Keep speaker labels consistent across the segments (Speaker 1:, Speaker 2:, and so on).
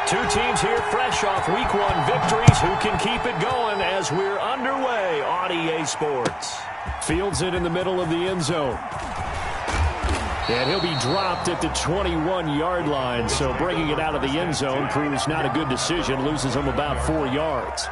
Speaker 1: Two teams here fresh off Week 1 victories. Who can keep it going as we're underway on EA Sports? Fields it in the middle of the end zone. And he'll be dropped at the 21-yard line, so bringing it out of the end zone proves not a good decision. Loses him about 4 yards.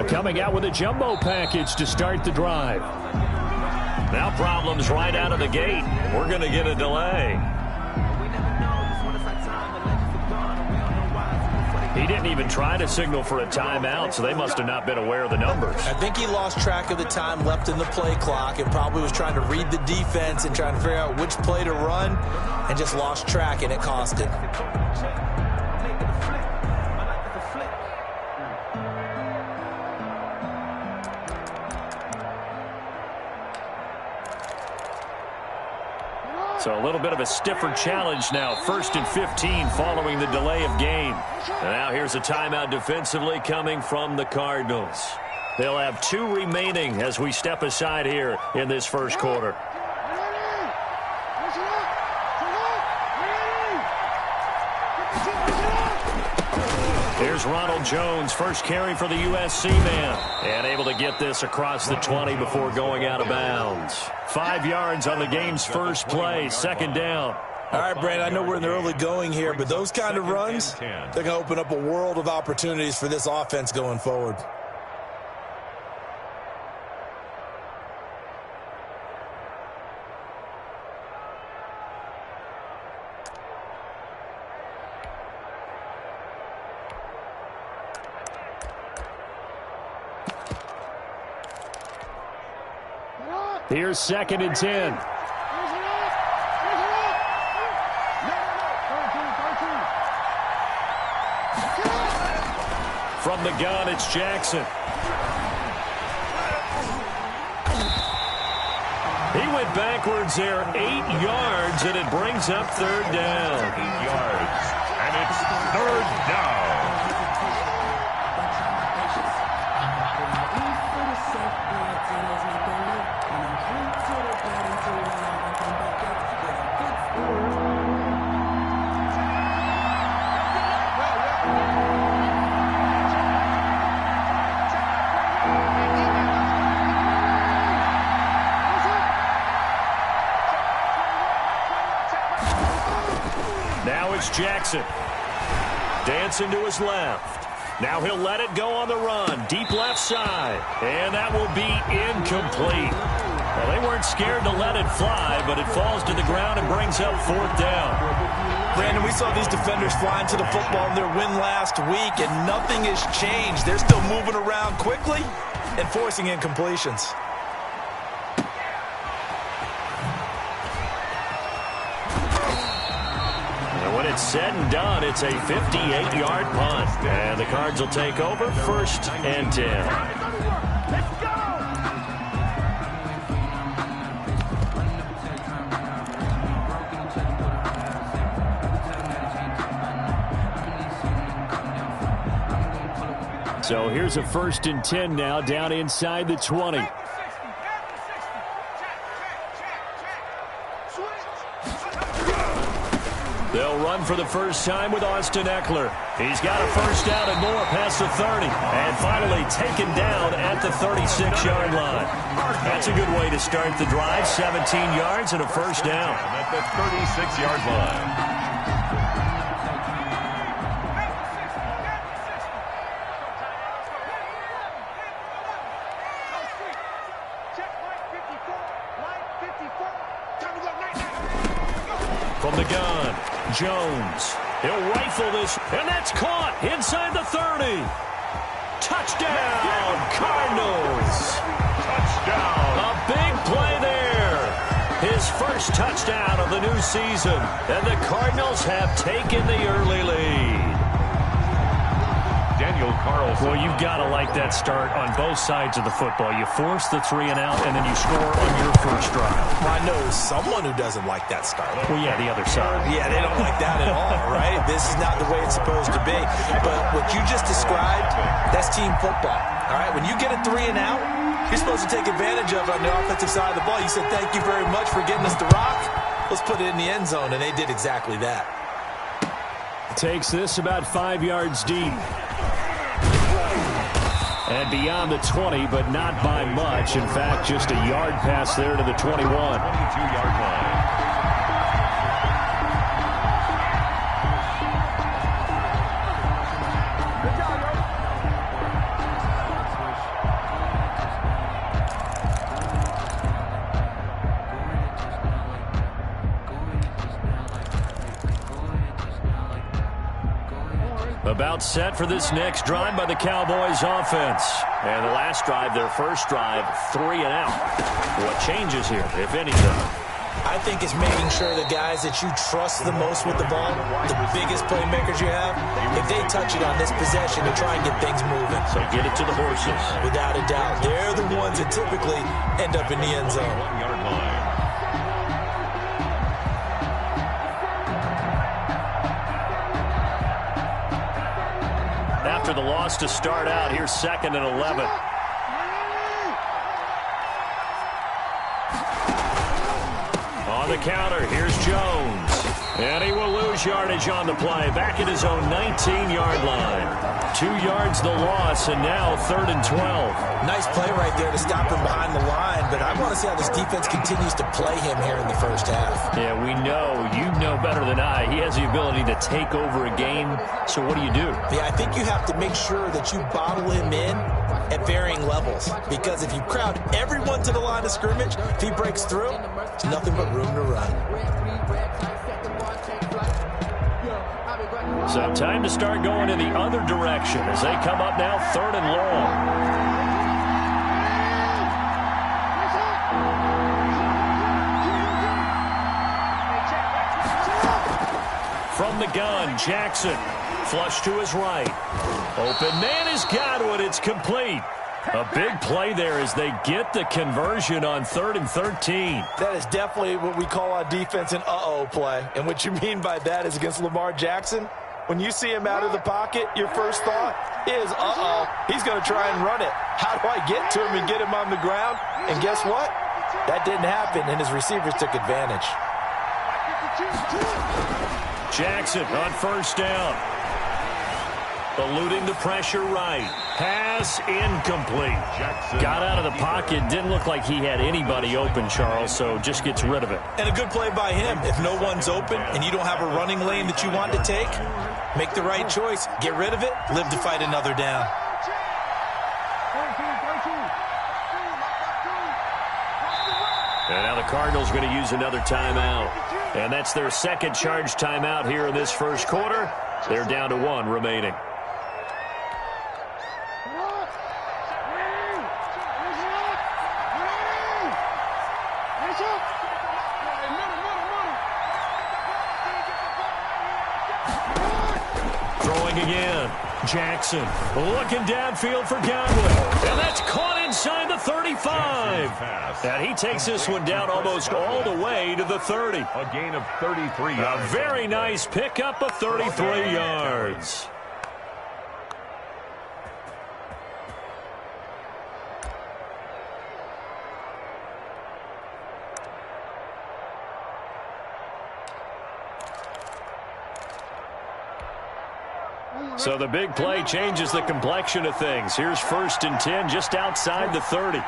Speaker 1: Coming out with a jumbo package to start the drive. Now problems right out of the gate. We're going to get a delay. He didn't even try to signal for a timeout, so they must have not been aware of the numbers.
Speaker 2: I think he lost track of the time left in the play clock and probably was trying to read the defense and trying to figure out which play to run and just lost track, and it cost him.
Speaker 1: So a little bit of a stiffer challenge now. 1st and 15 following the delay of game. And now here's a timeout defensively coming from the Cardinals. They'll have 2 remaining as we step aside here in this first quarter. Here's Ronald Jones, first carry for the USC man. And able to get this across the 20 before going out of bounds. 5 yards on the game's first play, second down.
Speaker 2: All right, Brandon, I know we're in the early going here, but those kind of runs, they're going to open up a world of opportunities for this offense going forward.
Speaker 1: Here's 2nd and 10. From the gun, it's Jackson. He went backwards there, 8 yards, and it brings up 3rd down.
Speaker 3: 8 yards, and it's 3rd down.
Speaker 1: Now it's Jackson. Dancing to his left. Now he'll let it go on the run. Deep left side. And that will be incomplete. Well, they weren't scared to let it fly, but it falls to the ground and brings up 4th down.
Speaker 2: Brandon, we saw these defenders flying to the football in their win last week, and nothing has changed. They're still moving around quickly and forcing incompletions.
Speaker 1: When it's said and done, it's a 58-yard punt. And the Cards will take over, 1st and 10.
Speaker 3: Let's go!
Speaker 1: So here's a 1st and 10 now, down inside the 20. They'll run for the first time with Austin Eckler. He's got a first down and more past the 30. And finally taken down at the 36-yard line. That's a good way to start the drive. 17 yards and a first down.
Speaker 3: At the 36-yard line.
Speaker 1: From the gun, Jones. He'll rifle this, and that's caught inside the 30. Touchdown, Cardinals.
Speaker 3: Touchdown.
Speaker 1: A big play there. His first touchdown of the new season, and the Cardinals have taken the early lead.
Speaker 3: Daniel Carlson.
Speaker 1: Well, you've got to like that start on both sides of the football. You force the 3 and out, and then you score on your first drive.
Speaker 2: Well, I know someone who doesn't like that start.
Speaker 1: Well, yeah, the other side.
Speaker 2: Yeah, they don't like that at all, right? This is not the way it's supposed to be. But what you just described, that's team football, all right? When you get a 3 and out, you're supposed to take advantage of it on the offensive side of the ball. You said, thank you very much for getting us the rock. Let's put it in the end zone, and they did exactly that.
Speaker 1: Takes this about 5 yards deep. And beyond the 20, but not by much. In fact, just a yard pass there to the 21.
Speaker 3: 22-yard line.
Speaker 1: About set for this next drive by the Cowboys offense. And the last drive, their first drive, 3 and out. What changes here, if anything?
Speaker 2: I think it's making sure the guys that you trust the most with the ball, the biggest playmakers you have, if they touch it on this possession to try and get things moving.
Speaker 1: So get it to the horses.
Speaker 2: Without a doubt. They're the ones that typically end up in the end zone.
Speaker 3: 1-yard line.
Speaker 1: After the loss to start out, here's 2nd and 11. On the counter, here's Jones. And he will lose yardage on the play, back at his own 19-yard line. 2 yards the loss, and now 3rd and 12.
Speaker 2: Nice play right there to stop him behind the line, but I want to see how this defense continues to play him here in the first half.
Speaker 1: Yeah, we know. You know better than I. He has the ability to take over a game, so what do you do?
Speaker 2: Yeah, I think you have to make sure that you bottle him in at varying levels, because if you crowd everyone to the line of scrimmage, if he breaks through, it's nothing but room to run.
Speaker 1: So time to start going in the other direction as they come up now 3rd and long. From the gun, Jackson. Flush to his right. Open man is Godwin. It's complete. A big play there as they get the conversion on 3rd and 13.
Speaker 2: That is definitely what we call on defense an uh-oh play. And what you mean by that is against Lamar Jackson, when you see him out of the pocket, your first thought is, uh-oh, he's going to try and run it. How do I get to him and get him on the ground? And guess what? That didn't happen, and his receivers took advantage.
Speaker 1: Jackson on 1st down. Eluding the pressure right. Pass incomplete. Jackson got out of the pocket. Didn't look like he had anybody open, Charles, so just gets rid of it.
Speaker 2: And a good play by him. If no one's open and you don't have a running lane that you want to take, make the right choice. Get rid of it. Live to fight another down.
Speaker 1: And now the Cardinals going to use another timeout. And that's their second charge timeout here in this first quarter. They're down to 1 remaining. Throwing again. Jackson looking downfield for Godwin. And that's caught inside the 35. And he takes this one down almost all the way to the 30.
Speaker 3: A gain of 33 yards.
Speaker 1: A very nice pickup of 33 yards. So the big play changes the complexion of things. Here's 1st and 10 just outside the 30.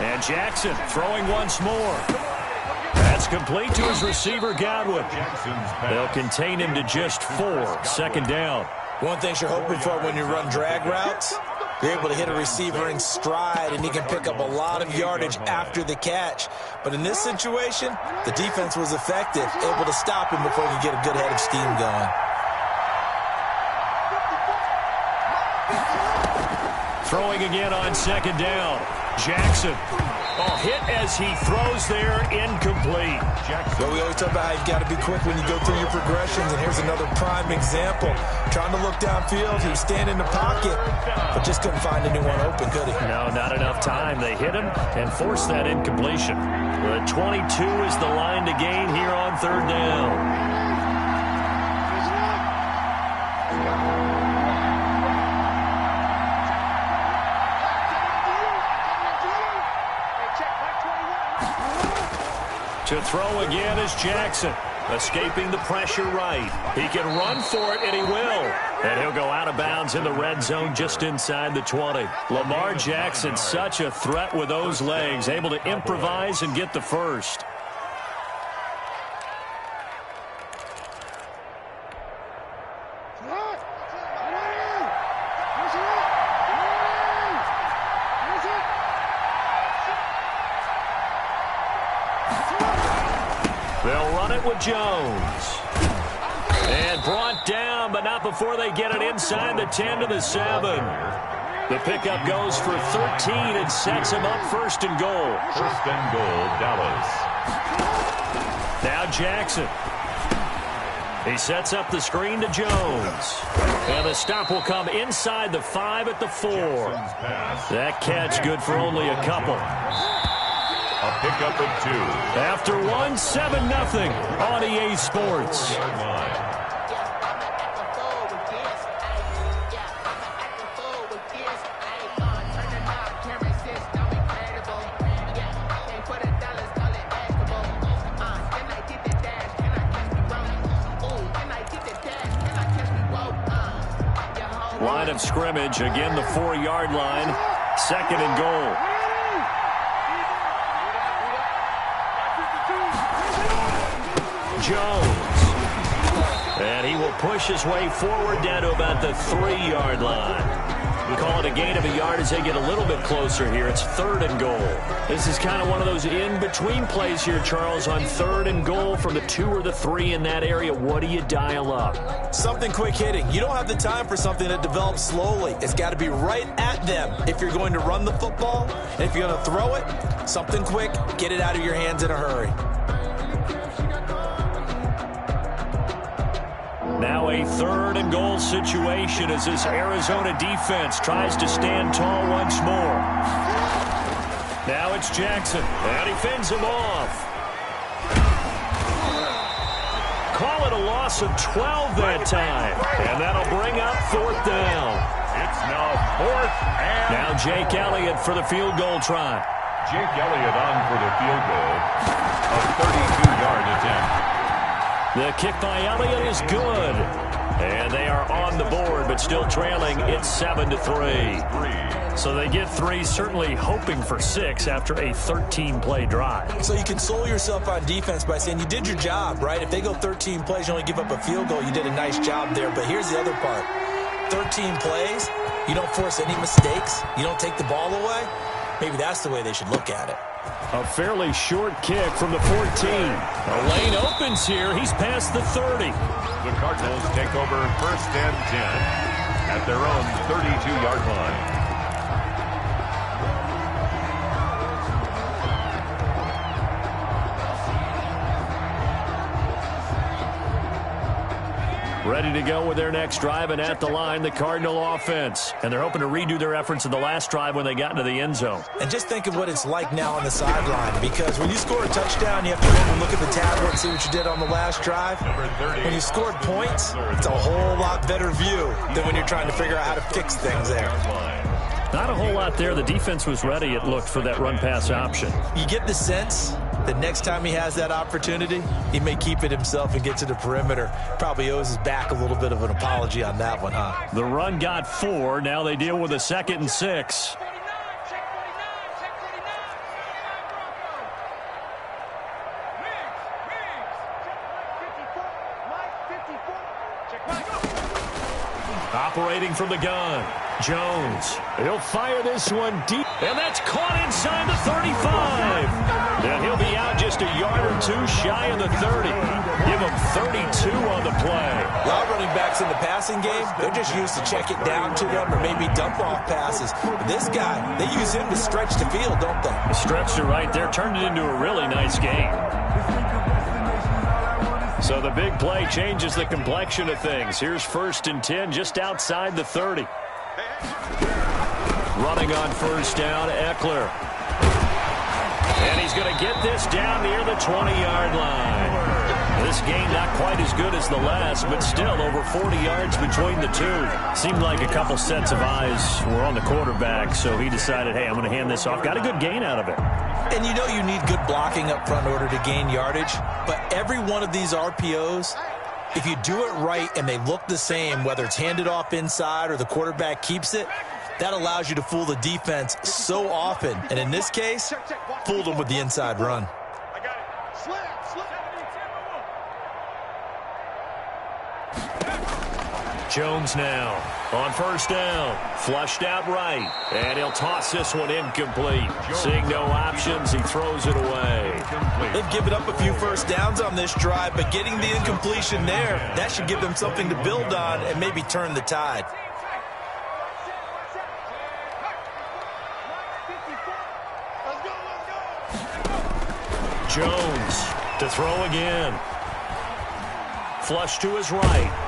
Speaker 1: And Jackson throwing once more. That's complete to his receiver, Godwin. They'll contain him to just 4. 2nd down.
Speaker 2: One thing you're hoping for when you run drag routes, you're able to hit a receiver in stride, and he can pick up a lot of yardage after the catch. But in this situation, the defense was effective, able to stop him before he could get a good head of steam going.
Speaker 1: Throwing again on 2nd down. Jackson. Oh, hit as he throws there, incomplete.
Speaker 2: Well, we always talk about how you've got to be quick when you go through your progressions, and here's another prime example. Trying to look downfield, he was standing in the pocket, but just couldn't find anyone open, could he?
Speaker 1: No, not enough time. They hit him and forced that incompletion. The 22 is the line to gain here on 3rd down. To throw again is Jackson, escaping the pressure right. He can run for it, and he will. And he'll go out of bounds in the red zone just inside the 20. Lamar Jackson, such a threat with those legs, able to improvise and get the first. They'll run it with Jones. And brought down, but not before they get it inside the 10 to the 7. The pickup goes for 13 and sets him up 1st and goal.
Speaker 3: 1st and goal, Dallas.
Speaker 1: Now Jackson. He sets up the screen to Jones. And the stop will come inside the 5 at the 4. That catch good for only a couple.
Speaker 3: A pickup of 2.
Speaker 1: After 1, 7-0 on EA Sports. line of scrimmage. Again, the 4-yard line. 2nd and goal. Jones. And he will push his way forward down to about the 3-yard line. We call it a gain of a yard as they get a little bit closer here. It's 3rd and goal. This is kind of one of those in-between plays here, Charles, on 3rd and goal from the 2 or the 3 in that area. What do you dial up?
Speaker 2: Something quick hitting. You don't have the time for something that develops slowly. It's got to be right at them if you're going to run the football. And if you're going to throw it, something quick, get it out of your hands in a hurry.
Speaker 1: Now a 3rd and goal situation as this Arizona defense tries to stand tall once more. Now it's Jackson, and he fends him off. Call it a loss of 12 that time, and that'll bring up 4th down.
Speaker 3: It's now 4th and...
Speaker 1: Now Jake Elliott for the field goal try.
Speaker 3: Jake Elliott on for the field goal. A 32-yard attempt.
Speaker 1: The kick by Elliott is good. And they are on the board, but still trailing. It's 7-3. So they get 3, certainly hoping for 6 after a 13-play drive.
Speaker 2: So you console yourself on defense by saying you did your job, right? If they go 13 plays, you only give up a field goal, you did a nice job there. But here's the other part. 13 plays, you don't force any mistakes, you don't take the ball away. Maybe that's the way they should look at it.
Speaker 1: A fairly short kick from the 14. A lane opens here. He's past the 30.
Speaker 3: The Cardinals take over 1st and 10 at their own 32-yard line.
Speaker 1: Ready to go with their next drive, and at the line, the Cardinal offense. And they're hoping to redo their efforts in the last drive when they got into the end zone.
Speaker 2: And just think of what it's like now on the sideline, because when you score a touchdown, you have to go and look at the tablet and see what you did on the last drive. When you scored points, it's a whole lot better view than when you're trying to figure out how to fix things there.
Speaker 1: Not a whole lot there. The defense was ready, it looked, for that run-pass option.
Speaker 2: You get the sense that next time he has that opportunity, he may keep it himself and get to the perimeter. Probably owes his back a little bit of an apology on that one, huh?
Speaker 1: The run got 4. Now they deal with a 2nd and 6. Operating from the gun, Jones. He'll fire this one deep, and that's caught inside the 35. And he'll be out just a yard or 2 shy of the 30. Give him 32 on the play.
Speaker 2: A lot of running backs in the passing game, they're just used to check it down to them or maybe dump off passes. But this guy, they use him to stretch the field, don't they?
Speaker 1: Stretched it right there, turned it into a really nice game. So the big play changes the complexion of things. Here's 1st and 10 just outside the 30. Running on 1st down, Eckler. And he's going to get this down near the 20-yard line. This game not quite as good as the last, but still over 40 yards between the two. Seemed like a couple sets of eyes were on the quarterback, so he decided, hey, I'm going to hand this off. Got a good gain out of it.
Speaker 2: And you know you need good blocking up front in order to gain yardage, but every one of these RPOs, if you do it right and they look the same, whether it's handed off inside or the quarterback keeps it, that allows you to fool the defense so often. And in this case, fooled them with the inside run.
Speaker 1: Jones now on 1st down. Flushed out right. And he'll toss this one incomplete. Seeing no options, he throws it away.
Speaker 2: They've given up a few 1st downs on this drive, but getting the incompletion there, that should give them something to build on and maybe turn the tide.
Speaker 1: Jones to throw again. Flush to his right.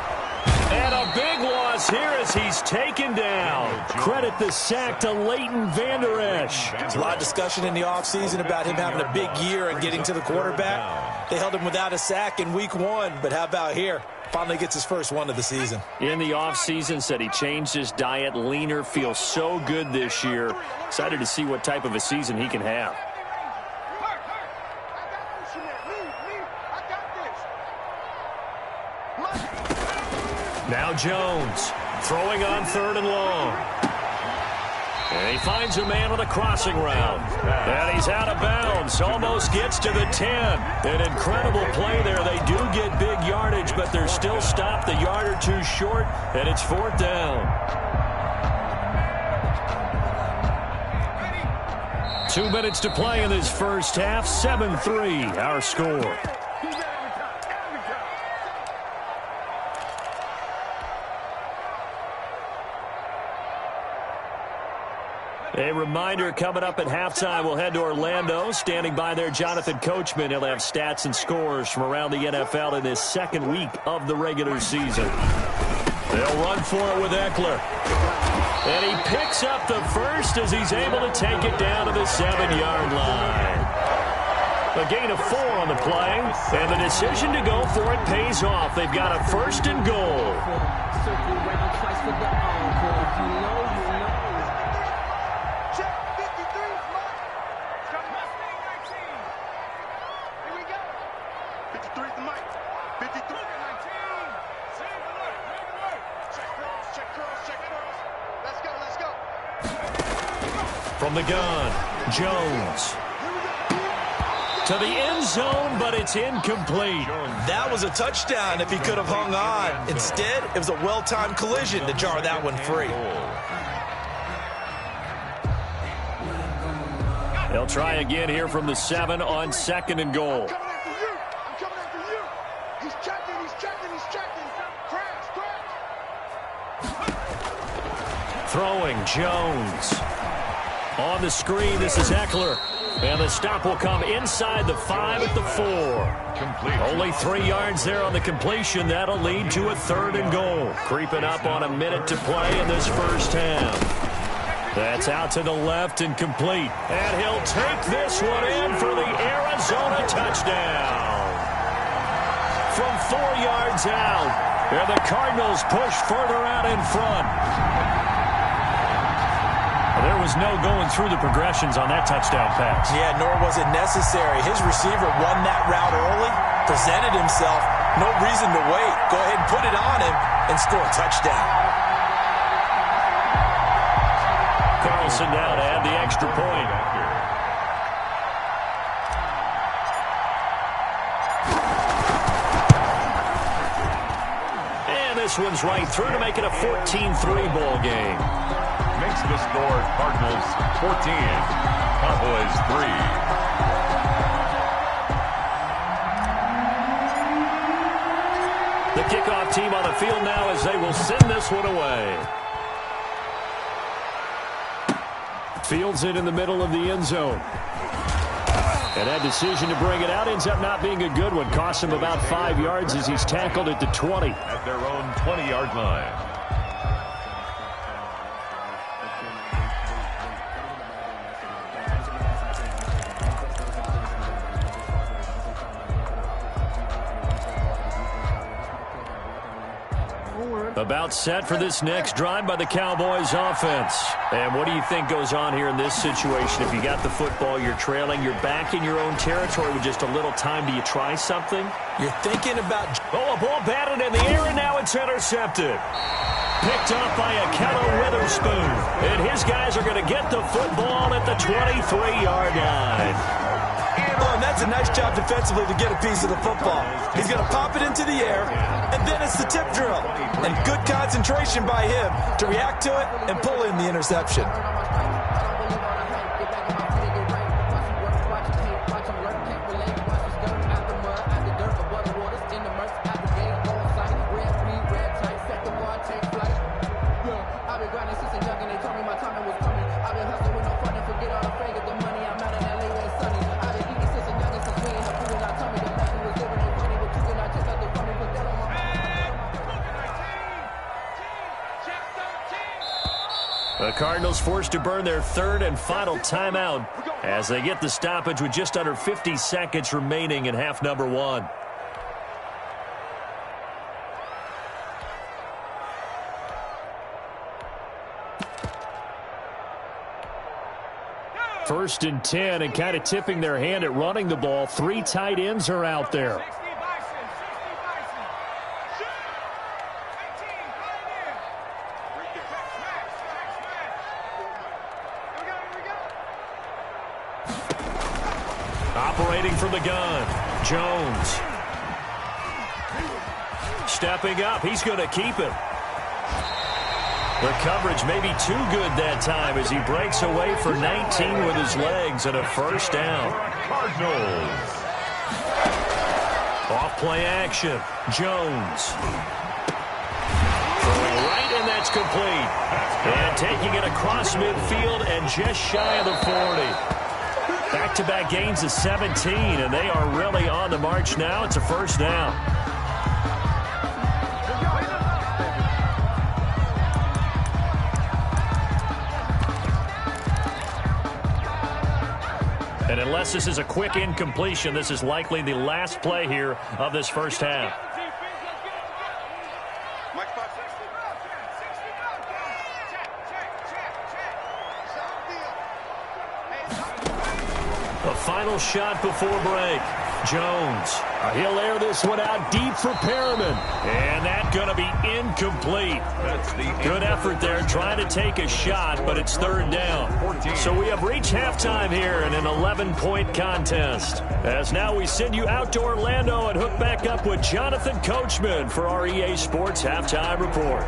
Speaker 1: And a big loss here as he's taken down. Credit the sack to Leighton Vander Esch.
Speaker 2: There's a lot of discussion in the offseason about him having a big year and getting to the quarterback. They held him without a sack in week 1, but how about here? Finally gets his first one of the season.
Speaker 1: In the offseason, said he changed his diet, leaner, feels so good this year. Excited to see what type of a season he can have. Now Jones Throwing on 3rd and long. And he finds a man on the crossing route. And he's out of bounds. Almost gets to the 10. An incredible play there. They do get big yardage, but they're still stopped a yard or two short, and it's 4th down. 2 minutes to play in this first half. 7-3, our score. A reminder, coming up at halftime, we'll head to Orlando. Standing by there, Jonathan Coachman. He'll have stats and scores from around the NFL in this second week of the regular season. They'll run for it with Eckler. And he picks up the first as he's able to take it down to the 7-yard line. A gain of 4 on the play, and the decision to go for it pays off. They've got a 1st and goal. From the gun, Jones. To the end zone, but it's incomplete.
Speaker 2: That was a touchdown if he could have hung on. Instead, it was a well-timed collision to jar that one free.
Speaker 1: They'll try again here from the 7 on 2nd and goal. Throwing, Jones. On the screen, this is Eckler. And the stop will come inside the 5 at the 4. Only 3 yards there on the completion. That'll lead to a 3rd and goal. Creeping up on a minute to play in this first half. That's out to the left and complete. And he'll take this one in for the Arizona touchdown. From 4 yards out. And the Cardinals push further out in front. There was no going through the progressions on that touchdown pass.
Speaker 2: Yeah, nor was it necessary. His receiver won that route early, presented himself. No reason to wait. Go ahead and put it on him and score a touchdown.
Speaker 1: Carlson now to add the extra point. And this one's right through to make it a 14-3 ball game.
Speaker 3: Makes the score Cardinals 14, Cowboys 3.
Speaker 1: The kickoff team on the field now as they will send this one away. Fields it in the middle of the end zone. And that decision to bring it out ends up not being a good one. Costs him about 5 yards as he's tackled at the 20.
Speaker 3: At their own 20-yard line.
Speaker 1: About set for this next drive by the Cowboys offense. And what do you think goes on here in this situation? If you got the football, you're trailing, you're back in your own territory with just a little time. Do you try something?
Speaker 2: You're thinking about...
Speaker 1: Oh, a ball batted in the air, and now it's intercepted. Picked up by Akello Witherspoon. And his guys are going to get the football at the 23-yard line.
Speaker 2: Oh, and that's a nice job defensively to get a piece of the football. He's going to pop it into the air, and then it's the tip drill. And good concentration by him to react to it and pull in the interception.
Speaker 1: The Cardinals forced to burn their 3rd and final timeout as they get the stoppage with just under 50 seconds remaining in half number 1. First and 10, and kind of tipping their hand at running the ball. 3 tight ends are out there. Operating from the gun, Jones. Stepping up, he's going to keep it. The coverage may be too good that time as he breaks away for 19 with his legs and a first down.
Speaker 3: Cardinals.
Speaker 1: Off play action, Jones. Throwing right, and that's complete. And taking it across midfield and just shy of the 40. Back-to-back gains of 17, and they are really on the march now. It's a first down. And unless this is a quick incompletion, this is likely the last play here of this first half. The final shot before break. Jones. He'll air this one out deep for Perriman. And that's going to be incomplete. Good effort there trying to take a shot, but it's third down. So we have reached halftime here in an 11-point contest. As now we send you out to Orlando and hook back up with Jonathan Coachman for our EA Sports Halftime Report.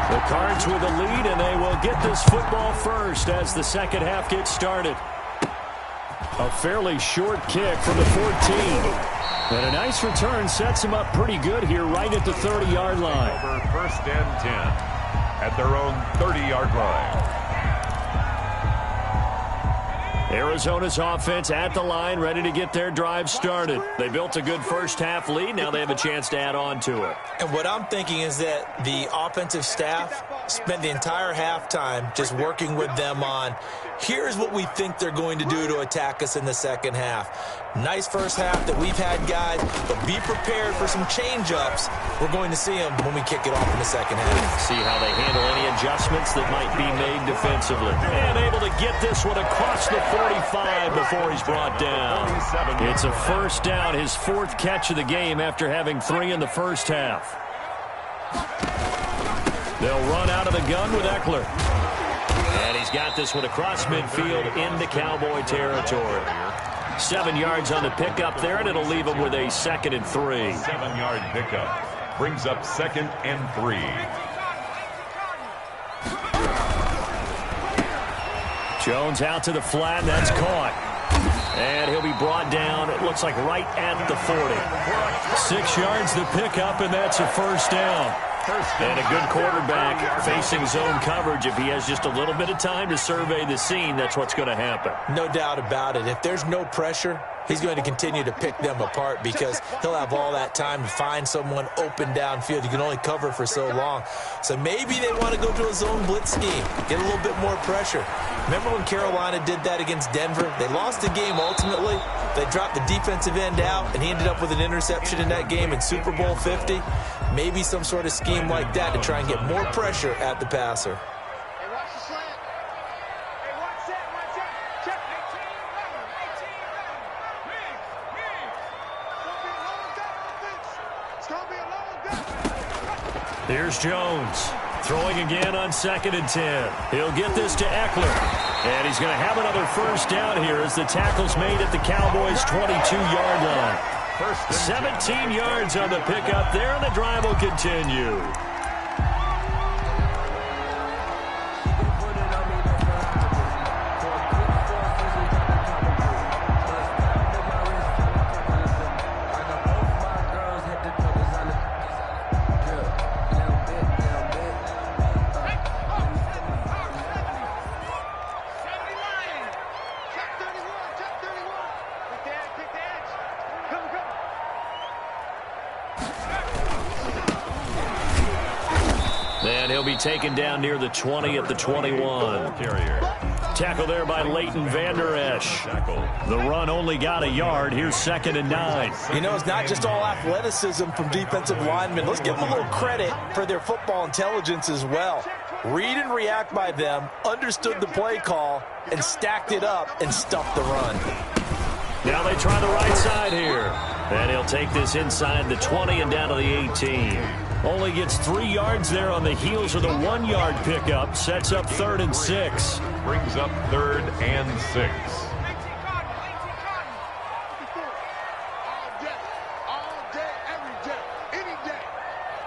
Speaker 1: The Cards with the lead, and they will get this football first as the second half gets started. A fairly short kick from the 14. And a nice return sets them up pretty good here right at the 30-yard line.
Speaker 3: Over first and 10 at their own 30-yard line.
Speaker 1: Arizona's offense at the line, ready to get their drive started. They built a good first-half lead. Now they have a chance to add on to it.
Speaker 2: And what I'm thinking is that the offensive staff spent the entire halftime just working with them on, here's what we think they're going to do to attack us in the second half. Nice first half that we've had, guys, but be prepared for some change-ups. We're going to see them when we kick it off in the second half.
Speaker 1: See how they handle any adjustments that might be made defensively. And able to get this one across the 45 before he's brought down. It's a first down, his fourth catch of the game after having 3 in the first half. They'll run out of the gun with Eckler. And he's got this one across midfield into Cowboy territory. 7 yards on the pickup there, and it'll leave him with a 2nd and 3.
Speaker 3: 7-yard pickup brings up 2nd and 3.
Speaker 1: Jones out to the flat, and that's caught. And he'll be brought down, it looks like right at the 40. 6 yards the pickup, and that's a first down. And a good quarterback facing zone coverage. If he has just a little bit of time to survey the scene, that's what's going to happen.
Speaker 2: No doubt about it. If there's no pressure, he's going to continue to pick them apart because he'll have all that time to find someone open downfield. You can only cover for so long. So maybe they want to go to a zone blitz scheme, get a little bit more pressure. Remember when Carolina did that against Denver? They lost the game ultimately. They dropped the defensive end out, and he ended up with an interception in that game in Super Bowl 50. Maybe some sort of scheme like that to try and get more pressure at the passer.
Speaker 1: Here's Jones. Throwing again on 2nd and 10. He'll get this to Eckler. And he's going to have another first down here as the tackle's made at the Cowboys' 22-yard line. 17 yards on the pickup there, and the drive will continue. And he'll be taken down near the 20 at the 21. Tackle there by Leighton Vander Esch. The run only got a yard. Here's 2nd and 9.
Speaker 2: You know, it's not just all athleticism from defensive linemen. Let's give them a little credit for their football intelligence as well. Read and react by them, understood the play call, and stacked it up and stuffed the run.
Speaker 1: Now they try the right side here. And he'll take this inside the 20 and down to the 18. Only gets 3 yards there on the heels of the 1-yard pickup. Sets up 3rd and 6.
Speaker 3: Brings up 3rd and 6.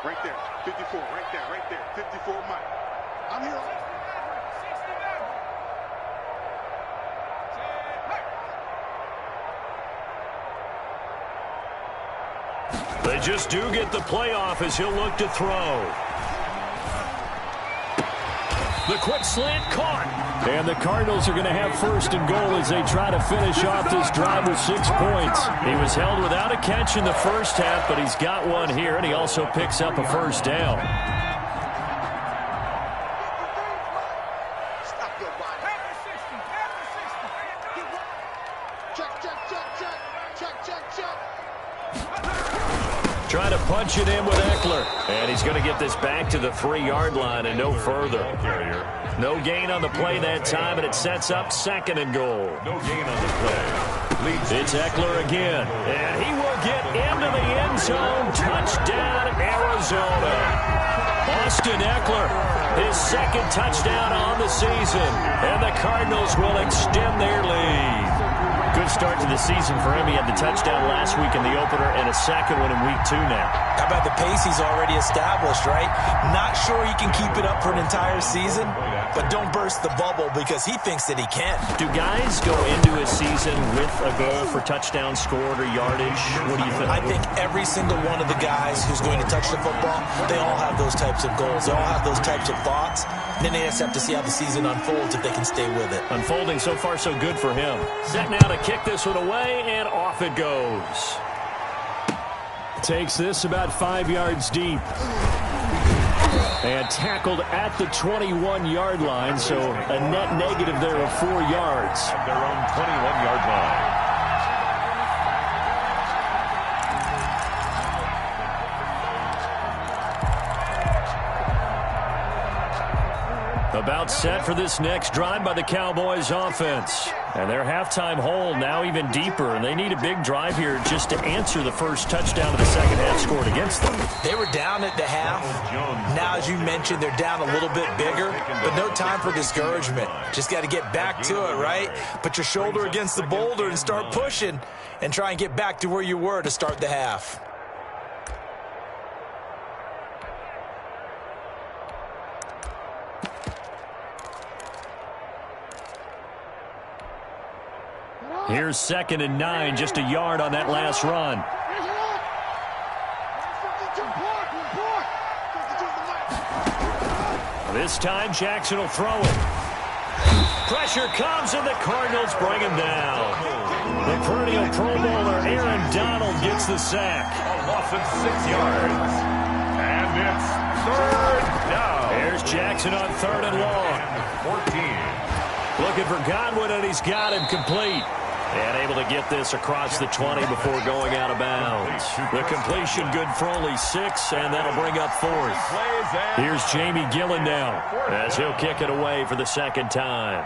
Speaker 4: Right there, 54, right there, 54 Mike. I'm here.
Speaker 1: They just do get the playoff as he'll look to throw. The quick slant caught. And the Cardinals are going to have 1st and goal as they try to finish off this drive with 6 points. He was held without a catch in the first half, but he's got one here, and he also picks up a 1st down. Trying to punch it in with Eckler. And he's going to get this back to the 3-yard line and no further. No gain on the play that time, and it sets up 2nd and goal.
Speaker 3: No gain on the play.
Speaker 1: It's Eckler again. And he will get into the end zone. Touchdown, Arizona. Austin Eckler, his 2nd touchdown on the season. And the Cardinals will extend their lead. Good start to the season for him. He had the touchdown last week in the opener and a 2nd one in week 2 now.
Speaker 2: How about the pace he's already established, right? Not sure he can keep it up for an entire season, but don't burst the bubble because he thinks that he can.
Speaker 1: Do guys go into a season with a goal for touchdown scored or yardage? What do you think?
Speaker 2: I think every single one of the guys who's going to touch the football, they all have those types of goals. They all have those types of thoughts. Then they just have to see how the season unfolds if they can stay with it.
Speaker 1: Unfolding so far so good for him. Set now to kick this one away, and off it goes. Takes this about 5 yards deep. And tackled at the 21-yard line, so a net negative there of 4 yards.
Speaker 3: At their own 21-yard line.
Speaker 1: About set for this next drive by the Cowboys offense. And their halftime hole now even deeper, and they need a big drive here just to answer the first touchdown of the second half scored against them.
Speaker 2: They were down at the half. Now, as you mentioned, they're down a little bit bigger, but no time for discouragement. Just got to get back to it, right? Put your shoulder against the boulder and start pushing and try and get back to where you were to start the half.
Speaker 1: Here's 2nd and 9, just a yard on that last run. This time Jackson will throw it. Pressure comes and the Cardinals bring him down. The perennial Pro Bowler Aaron Donald gets the sack.
Speaker 3: A loss of 6 yards. And it's 3rd down.
Speaker 1: There's Jackson on 3rd and long.
Speaker 3: 14.
Speaker 1: Looking for Godwin, and he's got him complete. And able to get this across the 20 before going out of bounds. The completion good for only 6, and that'll bring up 4th. Here's Jamie Gillen now as he'll kick it away for the 2nd time.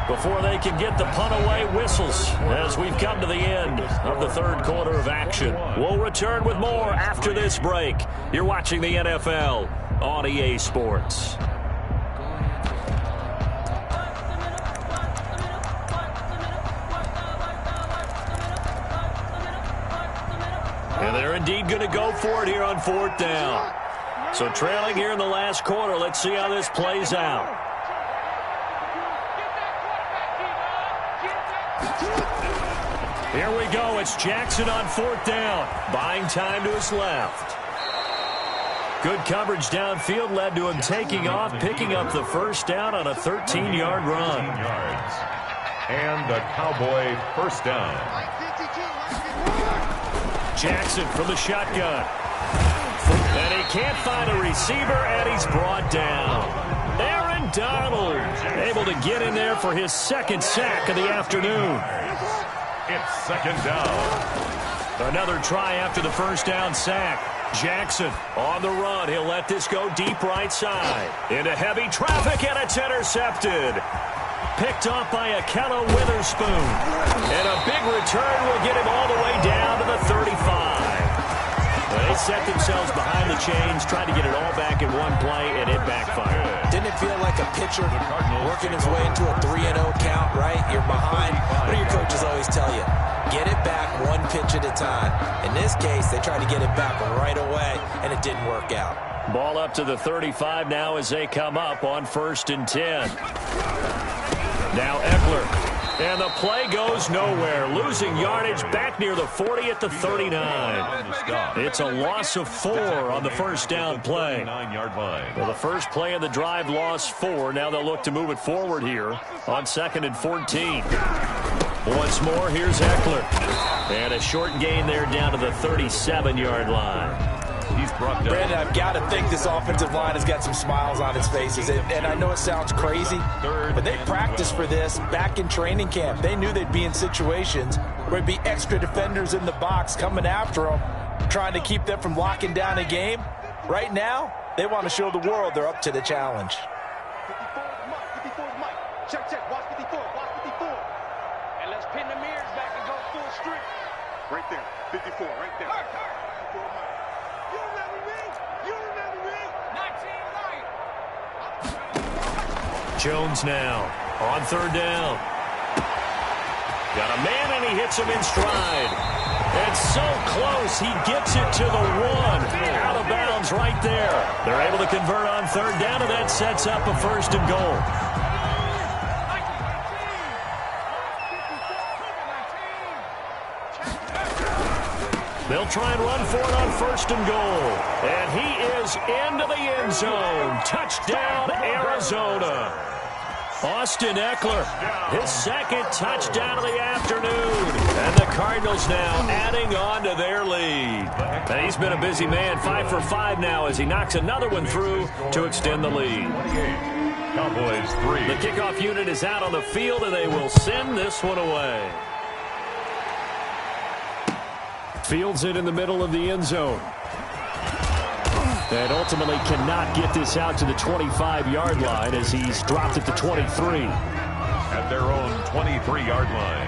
Speaker 1: Before they can get the punt away, whistles as we've come to the end of the 3rd quarter of action. We'll return with more after this break. You're watching the NFL on EA Sports. And they're indeed going to go for it here on 4th down. So trailing here in the last quarter. Let's see how this plays out. Here we go. It's Jackson on 4th down. Buying time to his left. Good coverage downfield led to him taking off, picking up the 1st down on a 13-yard run.
Speaker 3: And a Cowboy 1st down.
Speaker 1: Jackson from the shotgun. And he can't find a receiver, and he's brought down. Aaron Donald able to get in there for his 2nd sack of the afternoon.
Speaker 3: It's 2nd down.
Speaker 1: Another try after the 1st down sack. Jackson on the run. He'll let this go deep right side. Into heavy traffic, and it's intercepted. Picked off by Akello Witherspoon. And a big return will get him all the way down to the 35. Well, they set themselves behind the chains, tried to get it all back in one play, and it backfired.
Speaker 2: Didn't it feel like a pitcher working his way into a 3-0 count, right? You're behind. What do your coaches always tell you? Get it back one pitch at a time. In this case, they tried to get it back right away, and it didn't work out.
Speaker 1: Ball up to the 35 now as they come up on 1st and 10. Now Eckler. And the play goes nowhere. Losing yardage back near the 40 at the 39. It's a loss of 4 on the first down play. Well, the first play of the drive lost 4. Now they'll look to move it forward here on 2nd and 14. Once more, here's Eckler. And a short gain there down to the 37-yard line.
Speaker 3: He's brought down.
Speaker 2: Brandon, I've got to think this offensive line has got some smiles on its faces. And I know it sounds crazy, but they practiced for this back in training camp. They knew they'd be in situations where it'd be extra defenders in the box coming after them, trying to keep them from locking down a game. Right now, they want to show the world they're up to the challenge.
Speaker 4: 54 is Mike. Check. Watch 54.
Speaker 5: And let's pin the mirrors back and go full strip.
Speaker 4: Right there. 54. Right there. 54 Mike. You remember me?
Speaker 5: 19 right.
Speaker 1: Jones now on 3rd down. Got a man, and he hits him in stride. It's so close. He gets it to the 1. Out of bounds right there. They're able to convert on 3rd down, and that sets up a 1st and goal. They'll try and run for it on 1st and goal. And he is into the end zone. Touchdown, Arizona. Austin Eckler, his 2nd touchdown of the afternoon. And the Cardinals now adding on to their lead. And he's been a busy man, 5 for 5 now as he knocks another one through to extend the lead.
Speaker 3: Cowboys 3.
Speaker 1: The kickoff unit is out on the field, and they will send this one away. Fields it in the middle of the end zone. And ultimately cannot get this out to the 25-yard line as he's dropped at the 23.
Speaker 3: At their own 23-yard line.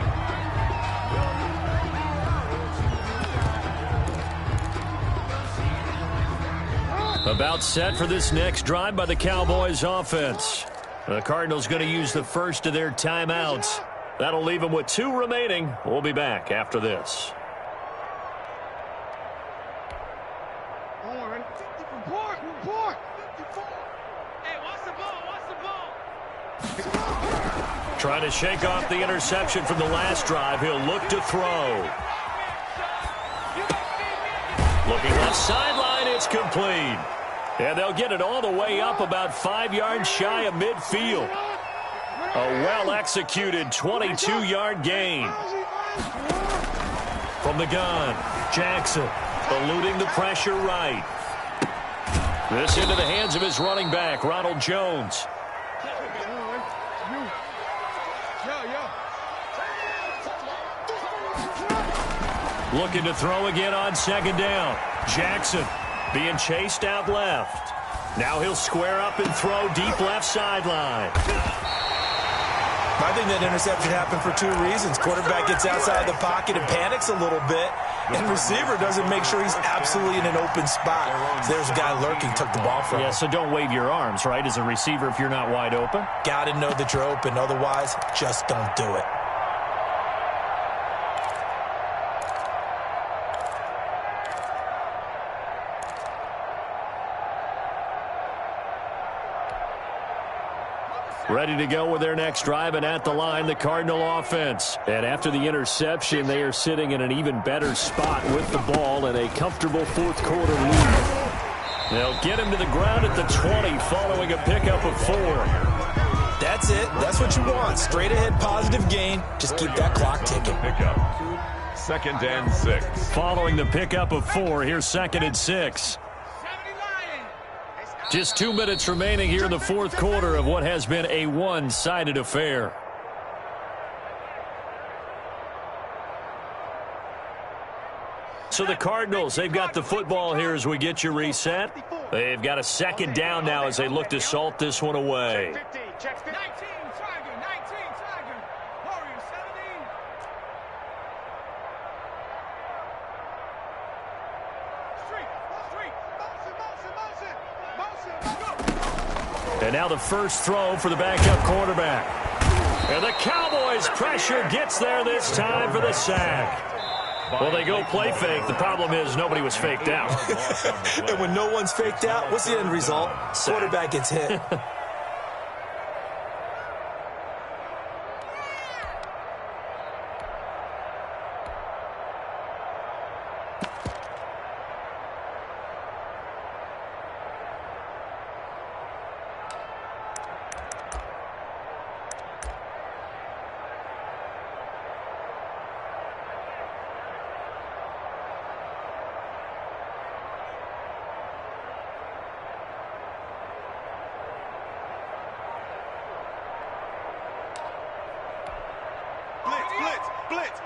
Speaker 1: About set for this next drive by the Cowboys offense. The Cardinals going to use the first of their timeouts. That'll leave them with 2 remaining. We'll be back after this.
Speaker 5: Report. Hey, what's the ball?
Speaker 1: Trying to shake off the interception from the last drive. He'll look to throw. Looking left sideline, it's complete. And they'll get it all the way up about 5 yards shy of midfield. A well-executed 22-yard gain. From the gun, Jackson eluding the pressure right. This into the hands of his running back, Ronald Jones. Looking to throw again on 2nd down. Jackson being chased out left. Now he'll square up and throw deep left sideline.
Speaker 2: I think that interception happened for 2 reasons. Quarterback gets outside the pocket and panics a little bit, and receiver doesn't make sure he's absolutely in an open spot. So there's a guy lurking, took the ball from him.
Speaker 1: Yeah, so don't wave your arms, right, as a receiver if you're not wide open.
Speaker 2: Got to know that you're open. Otherwise, just don't do it.
Speaker 1: Ready to go with their next drive, and at the line, the Cardinal offense. And after the interception, they are sitting in an even better spot with the ball in a comfortable 4th quarter lead. They'll get him to the ground at the 20 following a pickup of 4.
Speaker 2: That's it. That's what you want. Straight ahead positive gain. Just keep that clock ticking.
Speaker 3: Pickup. 2nd and 6.
Speaker 1: Following the pickup of 4, here's 2nd and 6. Just 2 minutes remaining here in the 4th quarter of what has been a one-sided affair. So the Cardinals, they've got the football here as we get you reset. They've got a 2nd down now as they look to salt this one away.
Speaker 5: Check 15. 19, target, 19.
Speaker 1: And now the first throw for the backup quarterback. And the Cowboys' pressure gets there this time for the sack. Well, they go play fake. The problem is nobody was faked out.
Speaker 2: And when no one's faked out, what's the end result? Quarterback gets hit.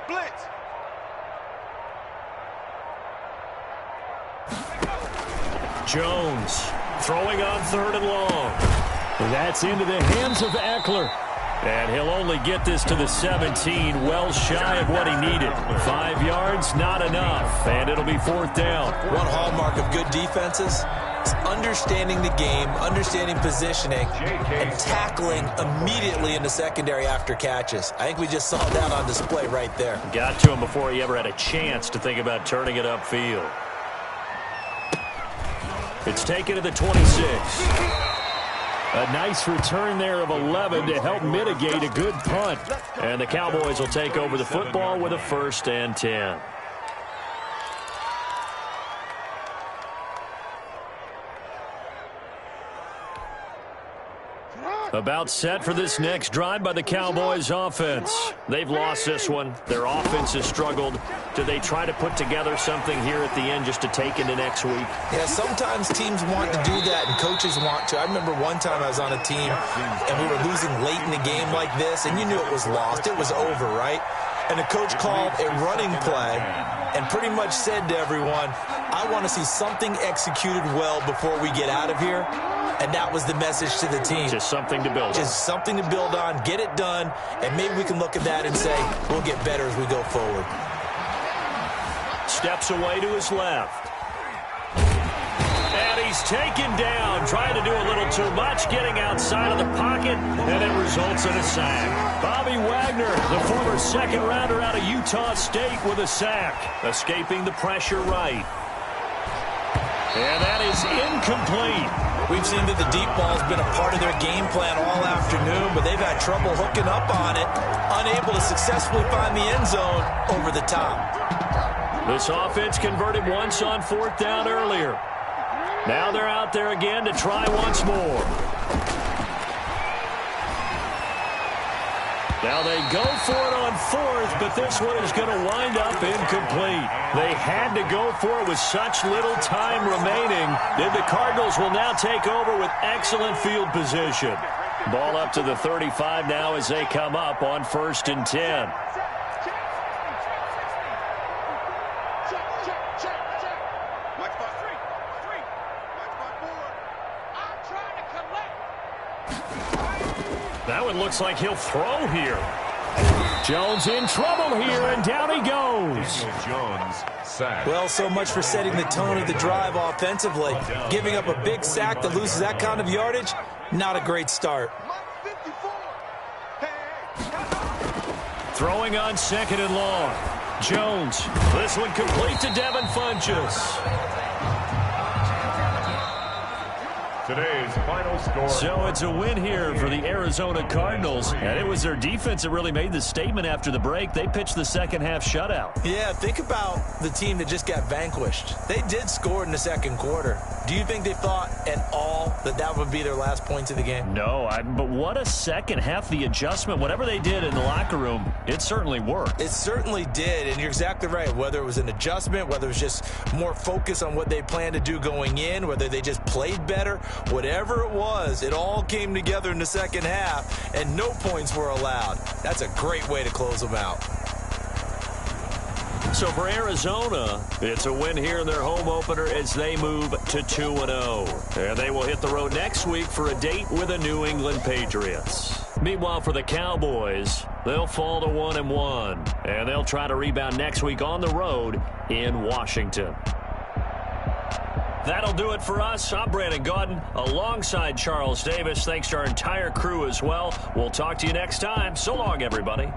Speaker 4: Blitz.
Speaker 1: Jones throwing on 3rd and long. That's into the hands of Eckler. And he'll only get this to the 17, well shy of what he needed. 5 yards, not enough, and it'll be 4th down.
Speaker 2: One hallmark of good defenses is understanding the game, understanding positioning, and tackling immediately in the secondary after catches. I think we just saw that on display right there.
Speaker 1: Got to him before he ever had a chance to think about turning it upfield. It's taken to the 26. A nice return there of 11 to help mitigate a good punt. And the Cowboys will take over the football with a 1st and 10. About set for this next drive by the Cowboys offense. They've lost this one. Their offense has struggled. Do they try to put together something here at the end just to take into next week?
Speaker 2: Yeah, sometimes teams want to do that and coaches want to. I remember one time I was on a team and we were losing late in the game like this, and you knew it was lost. It was over, right? And the coach called a running play and pretty much said to everyone, I want to see something executed well before we get out of here. And that was the message to the team.
Speaker 1: Just something to build on.
Speaker 2: Just something to build on, get it done, and maybe we can look at that and say, we'll get better as we go forward.
Speaker 1: Steps away to his left. And he's taken down, trying to do a little too much, getting outside of the pocket, and it results in a sack. Bobby Wagner, the former second-rounder out of Utah State with a sack, escaping the pressure right. And that is incomplete.
Speaker 2: We've seen that the deep ball's been a part of their game plan all afternoon, but they've had trouble hooking up on it, unable to successfully find the end zone over the top.
Speaker 1: This offense converted once on 4th down earlier. Now they're out there again to try once more. Now they go for it on 4th, but this one is going to wind up incomplete. They had to go for it with such little time remaining. And the Cardinals will now take over with excellent field position. Ball up to the 35 now as they come up on 1st and 10. That one looks like he'll throw here. Jones in trouble here, and down he goes.
Speaker 3: Jones sack.
Speaker 2: Well, so much for setting the tone of the drive offensively. Giving up a big sack that loses that kind of yardage, not a great start.
Speaker 1: Throwing on 2nd and long. Jones. This one complete to Devin Funchess.
Speaker 3: Today's final score.
Speaker 1: So it's a win here for the Arizona Cardinals, and it was their defense that really made the statement after the break. They pitched the second-half shutout.
Speaker 2: Yeah, think about the team that just got vanquished. They did score in the 2nd quarter. Do you think they thought at all that that would be their last points of the game?
Speaker 1: No, but what a second half. The adjustment, whatever they did in the locker room, it certainly worked.
Speaker 2: It certainly did, and you're exactly right. Whether it was an adjustment, whether it was just more focus on what they planned to do going in, whether they just played better, whatever it was, it all came together in the second half, and no points were allowed. That's a great way to close them out.
Speaker 1: So for Arizona, it's a win here in their home opener as they move to 2-0. And they will hit the road next week for a date with the New England Patriots. Meanwhile, for the Cowboys, they'll fall to 1-1. And they'll try to rebound next week on the road in Washington. That'll do it for us. I'm Brandon Gaudin alongside Charles Davis. Thanks to our entire crew as well. We'll talk to you next time. So long, everybody.